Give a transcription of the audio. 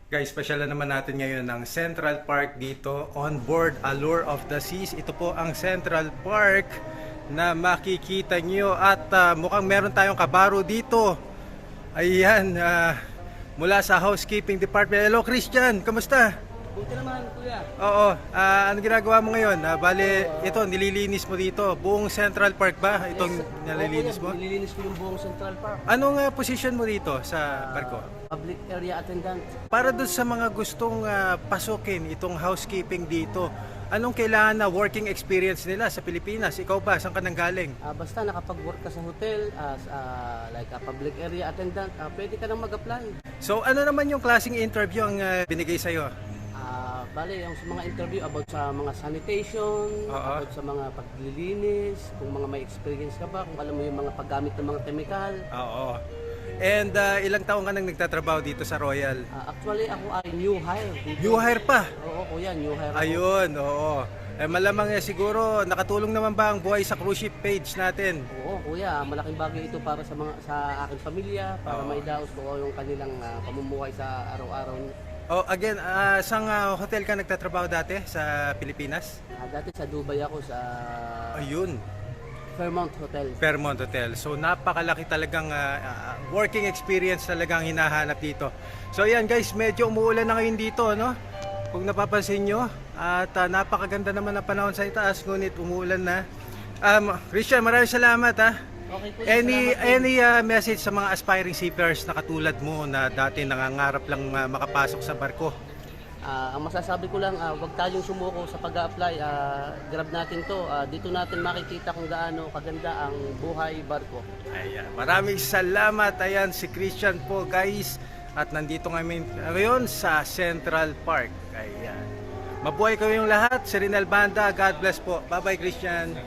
Guys, pasyalan naman natin ngayon ng Central Park dito on board Allure of the Seas. Ito po ang Central Park na makikita nyo at mukhang meron tayong kabaro dito. Ayan, mula sa housekeeping department. Hello Christian, kamusta? Buti naman, kuya. Oo, ano ginagawa mo ngayon? Bale, ito, nililinis mo dito. Buong Central Park ba? Itong nililinis mo? Nililinis ko yung buong Central Park. Anong position mo dito sa barko? Public area attendant. Para doon sa mga gustong pasukin itong housekeeping dito, anong kailangan na working experience nila sa Pilipinas? Ikaw ba? Saan ka nanggaling? Basta nakapag-work ka sa hotel as like a public area attendant, pwede ka nang mag-apply. So ano naman yung klaseng interview ang binigay sa'yo? Bale, yung sa mga interview about sa mga sanitation, about sa mga paglilinis, kung mga may experience ka ba, kung alam mo yung mga paggamit ng mga chemical. Oo. And ilang taon ka nang nagtatrabaho dito sa Royal? Actually, ako ay new hire. Dito. New hire pa? Oo, kuya, new hire ako. Ayun, oo. Malamang siguro nakatulong naman ba ang buhay sa cruise ship page natin? Oo, kuya, malaking bagay ito para sa aking pamilya, para maidaos ko yung kanilang pamumuhay sa araw-araw. Oh, again, saan hotel ka nagtatrabaho dati sa Pilipinas? Dati sa Dubai ako sa Ayun, Fairmont Hotel. Fairmont Hotel. So napakalaki talagang working experience talagang hinahanap dito. So yan guys, medyo umuulan na ngayon dito, no? Kung napapansin nyo, at napakaganda naman ang panahon sa itaas, ngunit umuulan na. Christian, maraming salamat ha. Okay, kuya, Any message sa mga aspiring seafarers na katulad mo na dati nangangarap lang makapasok sa barko? ang masasabi ko lang, huwag tayong sumuko sa pag-a-apply. Grab natin to. Dito natin makikita kung gaano kaganda ang buhay barko. Ayan, maraming salamat. Ayan, si Christian po guys. At nandito kami ngayon sa Central Park. Ayan. Mabuhay kayong lahat. Si Rinal Banda. God bless po. Bye-bye Christian.